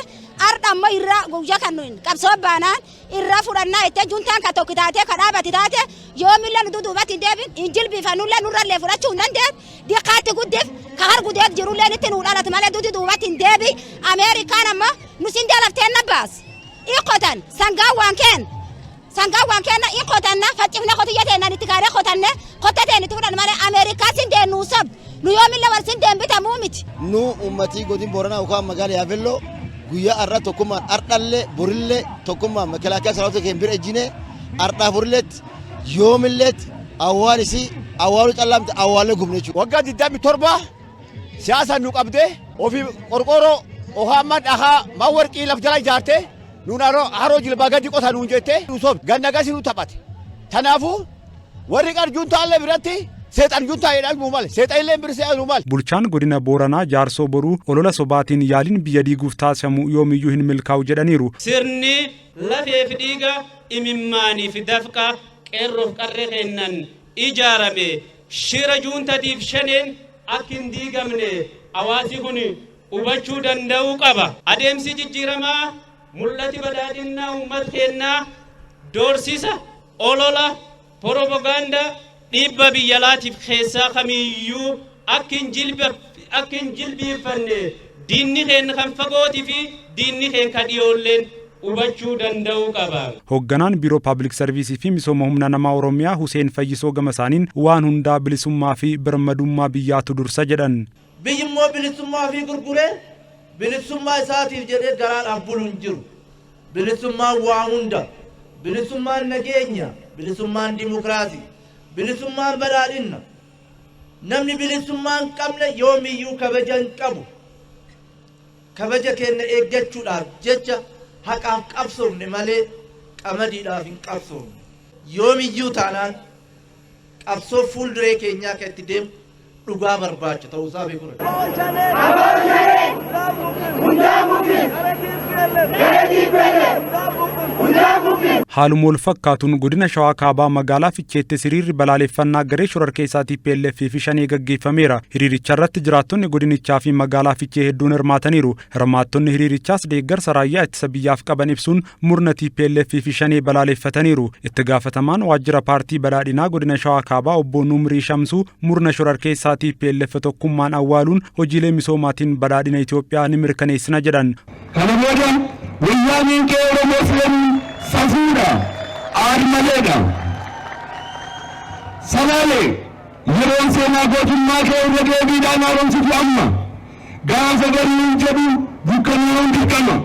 arda ammoo irraa guyyaa kan nuyi qabsoo baanaan irraa fudhannaa itti juntaan ka tokko taatee ka dhaabati taate yoomillee nu duubatti hin deebin hin jilbiifannullee nurrallee fudhachuu hin dandeenye diqqaatti guddiif ka har gudeet jirullee itti nu dhalatu malee duubatti hin deebi Ameerikaan ammoo nu sindee lafteen na baas iqotan sangaawwan kenna iqotanna faccifne qotiyya teennan itti kaaree qotanne qottateen itti fudhan malee Ameerikaa sindee nu sob nu yoomillee war sindeen bitamuu miti. Nu uummatii godina Booranaa yookaan magaalaa Yaabeelloo guyyaa arra tokkummaan ardhallee borillee tokkummaan makalaakaa saraawwata keenya bira ejjine ardhaa borillee yoomillee awwaalisi awwaalu callamte awwaalle gubnechu waggaa 27 siyaasa nu qabde ofi qorqoro ohamma dhaha mawarqii laf jala ijaarte nuunaro haroo jilbaa gadi qota nuun jette nusof ganna gasi nu taphate tanaafu warri qarjuun taalle biratti seexan juntaa jedhamu malee seexan illee birsee maal. Bulchaan godina Booranaa Jaarsoo Boruu olola sobaatiin yaaliin biyya diiguuf taasifamu yoomiyyuu hin milkaa'u jedhaniiru. Sirni lafee fi dhiiga imimmaanii fi dafqa qeerroof qarree kennan ijaarame shira juuntatiif shaneen akka hin diigamne hawaasi kun hubachuu danda'uu qaba. Adeemsi jijjiiramaa mul'ati badhaadhinnaa uummata kennaa doorsisa olola propagaandaa dhibba biyya laatiif keessaa kamiyyuu akka hin jilbiiffanne diinni keenya kan fagootii fi diinni keenya kan dhiyoolleen hubachuu danda'uu qaba. Hoogganaan biiroo paabliik sarviisii fi misooma humna namaa Oromiyaa Huseen Fayyisoo Gamasaaniin waan hundaa bilisummaa fi birmadummaa biyyaatu dursa jedhan. Biyyi immoo bilisummaa fi gurguree bilisummaa isaatiif jedhee garaadhaaf bulu hin jiru. Bilisummaan waa hunda, bilisummaan nageenya, bilisummaan dimokiraasii, bilisummaan badhaadhinna. Namni bilisummaan qabne yoomiyyuu kabaja hin qabu. Kabaja keenya eeggachuudhaaf jecha haqaaf qabsoofne malee qamadiidhaaf hin qabsoofne. Yoomiyyuu taanaan qabsoo fuulduree keenyaa kan itti deemu dhugaa barbaacha ta'uusaa beekudha. Haaluma wal fakkaatuun godina Shawaa Kaabaa magaalaa Ficheetti hiriirri balaaleffannaa garee shororkeessaa TPLF fi shanee gaggeeffameera. Hiriiricha irratti jiraattonni godinichaa fi magaalaa Fichee hedduun hirmaataniiru. Hirmaattonni hiriirichaas deeggarsa raayyaa ittisa biyyaaf qaban ibsuun murna TPLF fi shanee balaaleffataniiru. Itti gaafatamaan waajjira paartii badhaadhinaa godina Shawaa Kaabaa obbo Numrii Shamsuu murna shororkeessaa TPLF tokkummaan awwaaluun hojiilee misoomaatiin badhaadhina Itoophiyaa ni mirkaneessina jedhan. Kana booda wayyaaniin qe'ee Oromoo filamu safuudha aadmaleedha. Salaalee yeroon seenaa gootummaa kee irra deebiidhaan haaromsitu amma gaafa gariin jedhu dukkanuun dirqama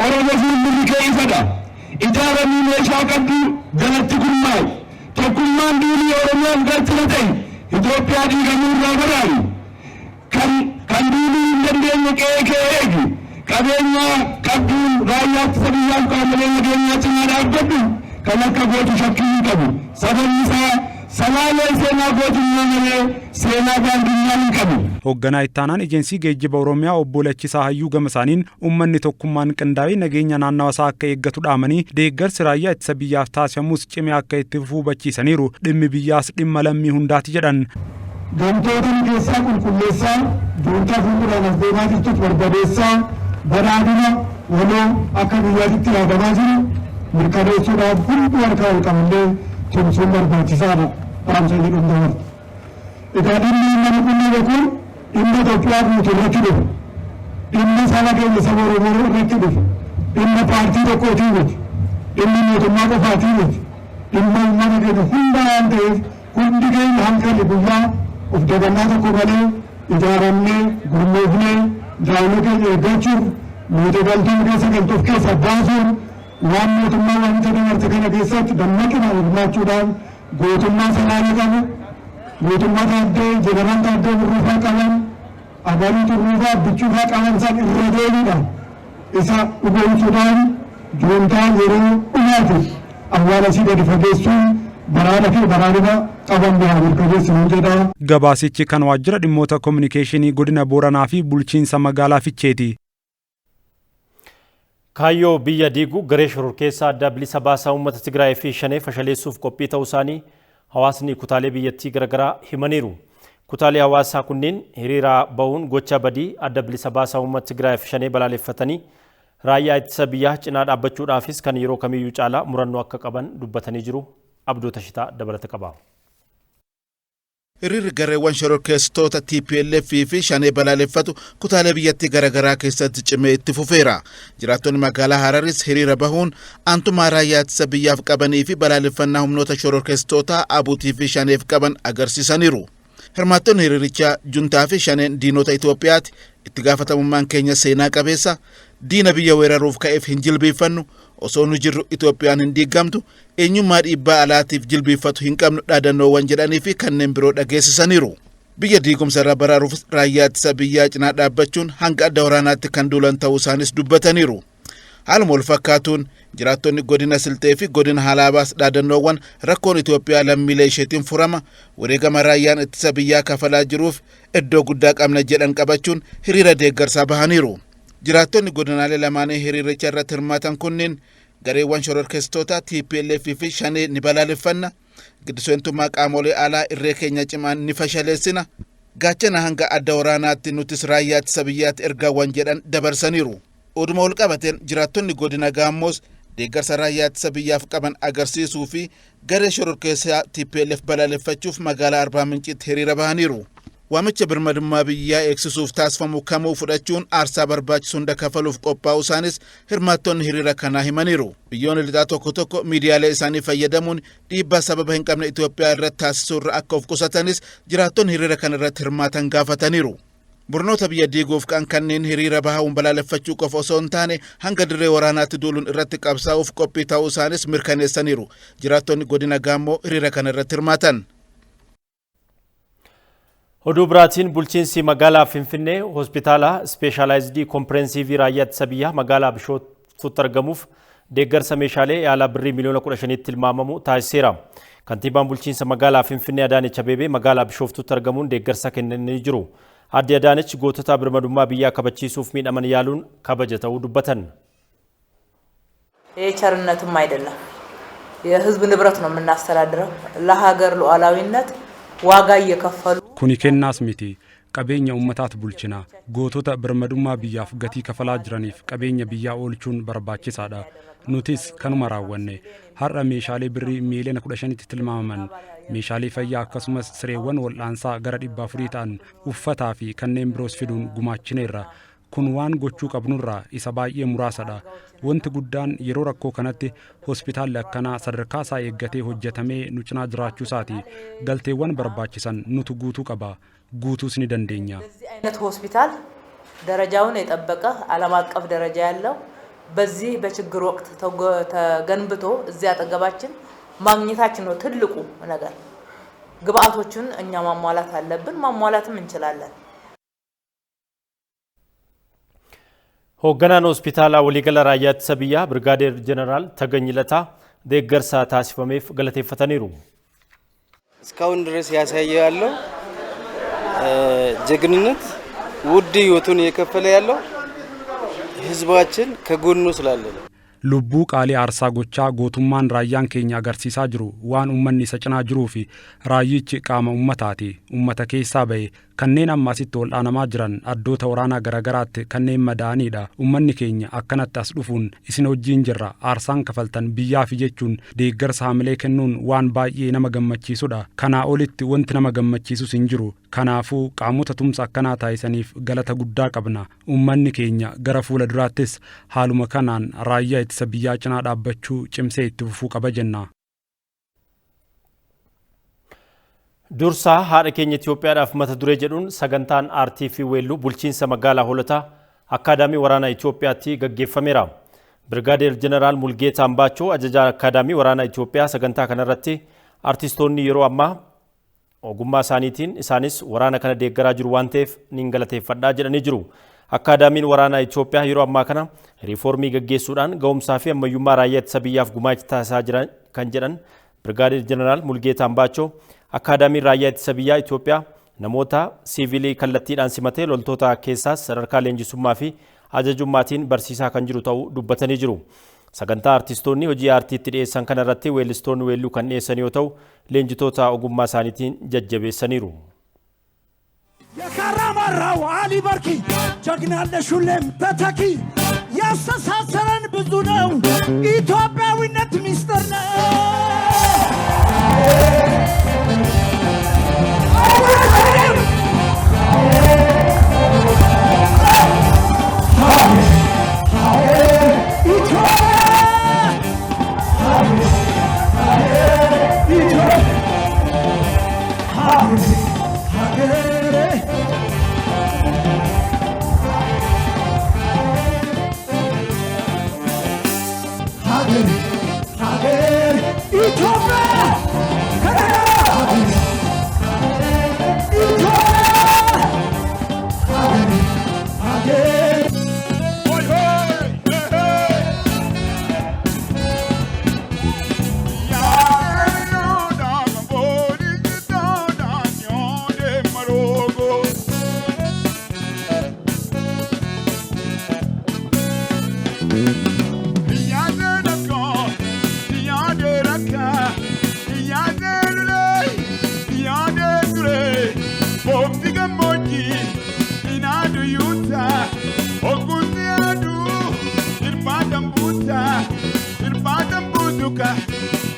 Oromoo fuuldurri kee ifadha. Ijaaramii meeshaa qabdu jalatti gurmaa'u tokkummaan diinii Oromiyaan galchina ta'e Itoophiyaa diigamuu irraa baraari. Kan diinii hin dandeenye qe'ee kee eegi. Qabeenya qabduun raayyaa ittisa biyyaaf qaamolee nageenyaa cinaa dhaabbadhu kan akka gootu shakkii hin qabu. Sababni isaa salaalee seenaa gootummaa malee seenaa gaangummaa hin qabu. Hoogganaa ittaanaan ejensii geejjiba Oromiyaa obbo Lachisaa Hayyuu Gamasaaniin uummanni tokkummaan qindaa'ee nageenya naannawa isaa akka eeggatu dhaamanii deeggarsi raayyaa ittisa biyyaaf taasifamus cimee akka itti fufu hubachiisaniiru. Dhimmi biyyaas dhimma lammii hundaati jedhan. Gamtoota keessaa qulqulleessaa duuntaa fuulduraan as deemaa jirtutti barbadeessaa badhaadhina waloo akka biyyaatitti yaadamaa jiru mirkaneessuudhaaf hundi harkaa ol qaballee tumsuun barbaachisaadha. Dhaamsa jedhuun dabartu. Egaa dhimmi nama qunname kun dhimma Itoophiyaa guutuu irratti dhufu. Dhimma saba keenya saba Oromoo irratti dhufu. Dhimma paartii tokkootii miti. Dhimma mootummaa qofaatii miti. Dhimma uummata keenya hunda waan ta'eef hundi keenya halkanii guyyaa of dagannaa tokko malee ijaaramnee gurmoofnee daa'imman keenya eeggachuuf nuti galtuu keessa galtuuf keessa baasuun waan mootummaa wanta dabarte kana keessatti dammaqinaan hirmaachuudhaan gootummaa salaanii qabu gootummaa taaddee jeneraan taaddee burruufaa qaban abarii turruufaa bichuufaa qaban san irra deebiidhaan isa dhugoomsuudhaan juuntaa yeroo dhumaatiif awwaalasii gadi fageessuun baraana fi baraanina qaban biraa mirkaneessinuu jedha. Gabaasichi kan waajjira dhimmoota kominikeeshinii godina Booranaa fi bulchiinsa magaalaa Ficheeti. Kaayyoo biyya diiguu garee shororkeessaa adda bilisa baasaa uummata Tigraay fi shanee fashaleessuuf qophii ta'uu isaanii hawaasni kutaalee biyyattii garaagaraa himaniiru. Kutaalee hawaasaa kunneen hiriira bahuun gocha badii adda bilisa baasaa uummata Tigraay fi shanee balaaleffatanii raayyaa ittisa biyyaa cinaa dhaabbachuudhaafis kan yeroo kamiyyuu caalaa murannoo akka qaban dubbatanii jiru. Abduu Tashitaa dabalata qaba. Hiriirri gareewwan shororkeessitoota TPLF fi shanee balaaleffatu kutaalee biyyattii garaagaraa keessatti cimee itti fufeera. Jiraattonni magaalaa Hararis hiriira bahuun aantummaa raayyaa ittisa biyyaaf qabanii fi balaaleffannaa humnoota shororkeessitoota abuutii fi shaneef qaban agarsiisaniiru. Hirmaattonni hiriirichaa juntaa fi shaneen diinota Itoophiyaati. Itti gaafatamummaan keenya seenaa qabeessa diina biyya weeraruuf ka'eef hin jilbeeffannu osoo nu jirru Itoophiyaan hin diigamtu eenyummaa dhiibbaa alaatiif jilbiifatu hin qabnu dhaadannoowwan jedhanii fi kanneen biroo dhageessisaniiru. Biyya diigumsa irraa baraaruuf raayyaa ittisa biyyaa cinaa dhaabbachuun hanga adda waraanaatti kan duulan ta'uu isaanis dubbataniiru. Haaluma wal fakkaatuun jiraattonni godina Siltee fi godina Halaabaas dhaadannoowwan rakkoon Itoophiyaa lammiilee isheetiin furama wareegama raayyaan ittisa biyyaa kafalaa jiruuf iddoo guddaa qabna jedhan qabachuun hiriira deeggarsaa bahaniiru. Jiraattonni godinaalee lamaanii hiriiricha irratti hirmaatan kunniin gareewwan shororkeessitoota TPLF fi Shanee ni balaaleffanna, giddugaleessummaa qaamolee alaa irree keenya cimaan ni fashaleessina, gaachana hanga adda waraanaatti nutis raayyaa ittisa biyyaatti ergaawwan jedhan dabarsaniiru. Oduma ol qabateen jiraattonni godina Gaammoos deeggarsa raayyaa ittisa biyyaaf qaban agarsiisuu fi garee shororkeessaa TPLF balaaleffachuuf magaalaa Arbaa Minciitti hiriira bahaniiru. Waamicha birmadummaa biyyaa eegsisuuf taasifamu kamuu fudhachuun aarsaa barbaachisu hunda kafaluuf qophaa'uu isaanis hirmaattonni hiriira kanaa himaniiru. Biyyoonni lixaa tokko tokko miidiyaalee isaanii fayyadamuun dhiibbaa sababa hin qabne Itoophiyaa irratti taasisuu irra akka of qusatanis jiraattonni hiriira kana irratti hirmaatan gaafataniiru. Burnoota biyya diiguuf kanneen hiriira bahuun balaaleffachuu qofa osoo hin taane hanga dirree waraanaatti duuluun irratti qabsaa'uuf qophii ta'uu isaanis mirkaneessaniiru. Jiraattonni godina Gaammoo hiriira kana irratti hirmaatan. Oduu biraatiin bulchiinsi magaalaa Finfinnee hospitaala Speeshalaayizidii Kompireensivii raayyaa ittisa biyyaa magaalaa Bishooftuutti argamuuf deeggarsa meeshaalee yaalaa birrii miliyoona 15 tilmaamamu taasiseera. Kantiibaan bulchiinsa magaalaa Finfinnee Adaanech Abeebee magaalaa Bishooftuutti argamuun deeggarsa kennanii jiru. Adde Adaanech gootota birmadummaa biyyaa kabachiisuuf miidhaman yaaluun kabaja ta'uu dubbatan. የቸርነትም አይደለም የህዝብ ንብረት ነው የምናስተዳድረው ለሀገር ሉዓላዊነት ዋጋ እየከፈሉ kuni kennaas miti qabeenya ummataat bulchina gootota birmadummaa biyyaaf gatii kafalaa jiraniif qabeenya biyyaa oolchuun barbaachisaadha. Nutis kanuma raawwanne har'a meeshaalee birrii miliyoona 15tti tilmaamaman meeshaalee fayyaa akkasumas sireewwan wal'aansaa gara 400 ta'an uffataa fi kanneen biroos fiduun gumaachineerra. Kun waan gochuu qabnurraa isa baay'ee muraasadha. Wanti guddaan yeroo rakkoo kanatti hospitaalli akkanaa sadarkaa isaa eeggatee hojjetamee nu cinaa jiraachuu isaati. Galteewwan barbaachisan nutu guutuu qaba. Guutuus ni dandeenya. አይነት ሆስፒታል ደረጃውን የጠበቀ ዓለም አቀፍ ደረጃ ያለው በዚህ በችግር ወቅት ተገንብቶ እዚያ አጠገባችን ማግኘታችን ነው ትልቁ ነገር። ግብአቶቹን እኛ ማሟላት አለብን፣ ማሟላትም እንችላለን። Hoogganaan hospitaala waliigala raayyaa ittisa biyyaa Birgaadeer Jeneraal Tagany Lataa deeggarsa taasifameef galateeffataniiru. እስካሁን ድረስ ያሳየ ያለው ጀግንነት ውድ ህይወቱን የከፈለ ያለው ህዝባችን ከጎኑ ስላለ ነው። lubbuu qaalii aarsaa gochaa gootummaan raayyaan keenya agarsiisaa jiru waan ummanni isa cinaa jiruu fi raayyichi qaama ummataati. Ummata keessaa ba'e kanneen ammaasitti wal'aanamaa jiran addoota waraanaa garagaraatti kanneen madaa'anidha. Ummanni keenya akkanatti as dhufuun isin wajjin jirra aarsaan kafaltan biyyaaf jechuun deeggarsa haamilee kennuun waan baay'ee nama gammachiisudha. Kanaa olitti wanti nama gammachiisus hin jiru. Kanaafuu qaamota tumsa akkanaa taasisaniif galata guddaa qabna. Ummanni keenya gara fuula duraattis haaluma kanaan raayyaa ittisa biyyaa cinaa dhaabbachuu cimsee itti fufuu qaba jenna. Dursaa haadha keenya Itoophiyaadhaaf mata duree jedhuun sagantaan aartii fi weelluu bulchiinsa magaalaa Hoolotaa Akaadaamii Waraanaa Itoophiyaatti gaggeeffameera. Birgaadeer Jeneraal Mulgeetaa Ambaachoo ajajaa Akaadaamii Waraanaa Itoophiyaa sagantaa kanarratti artistoonni yeroo ammaa ogummaa isaaniitiin isaanis waraana kana deeggaraa jiru waan ta'eef niin galateeffadhaa jedhanii jiru. Akaadaamiin Waraanaa Itoophiyaa yeroo ammaa kana riifoormii gaggeessuudhaan ga'umsaa fi ammayyummaa raayyaa ittisa biyyaaf gumaacha taasisaa jiran kan jedhan Birgaadeer Jeneraal Mulgeetaa Ambaachoo Akaadaamiin raayyaa ittisa biyyaa Itoophiyaa namoota siivilii kallattiidhaan simatee loltoota keessaas sadarkaa leenjisummaa fi ajajummaatiin barsiisaa kan jiru ta'uu dubbatanii jiru. Sagantaa artistoonni hojii aartiitti dhiyeessan kanarratti weellistoonni weelluu kan dhiyeessan yoo ta'u leenjitoota ogummaa isaaniitiin jajjabeessaniiru. የካራማራው አሊ በርኪ ጀግናለሽ ሁሌም ተተኪ ያስተሳሰረን ብዙ ነው ኢትዮጵያዊነት ሚስጥር ነው።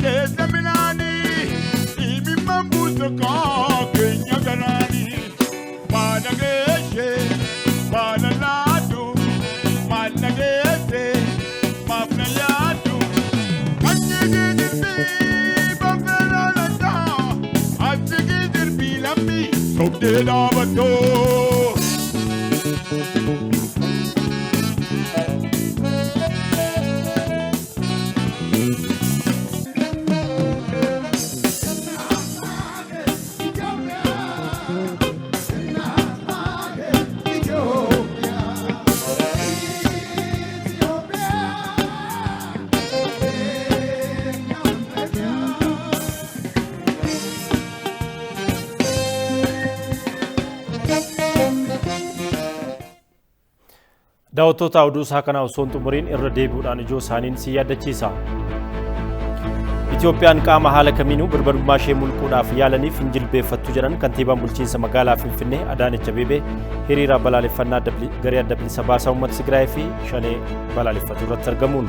keessa minaanii dhimimman buusakaa keenya garaanii maala geeshee maala laatu maala geessee maafna yaadu kanyiidii dirbii bakkeedhaa lantaa assigii dirbii lammii sobdee dhaabattoo. daawwattoota oduu isaa kana osoo hin xumuriin irra deebi'uudhaan ijoo isaaniin si yaadachiisa. Itoophiyaan qaama haala kamiinuu birmadummaa ishee mulquudhaaf yaalaniif hin jilbeeffattu jedhan kantiibaan bulchiinsa magaalaa Finfinnee Adaanech Abeebee hiriira balaaleffannaa garee adda bilisa baasaa uummata Tigraay fi Shanee balaaleffatu irratti argamuun.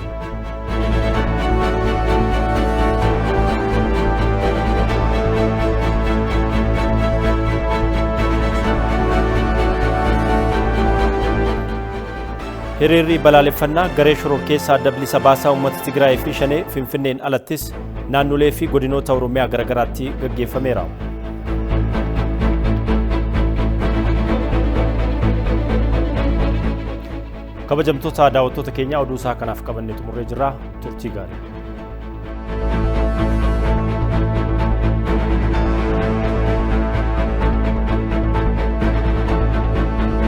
Hiriirri balaaleffannaa garee shororkeessaa adda bilisa baasaa uummata Tigraay fi Shanee Finfinneen alattis naannolee fi godinoota Oromiyaa garagaraatti gaggeeffameera. Kabajamtoota daawwattoota keenya oduu isaa kanaaf qabannee xumurree jirra. Turtii gaarii.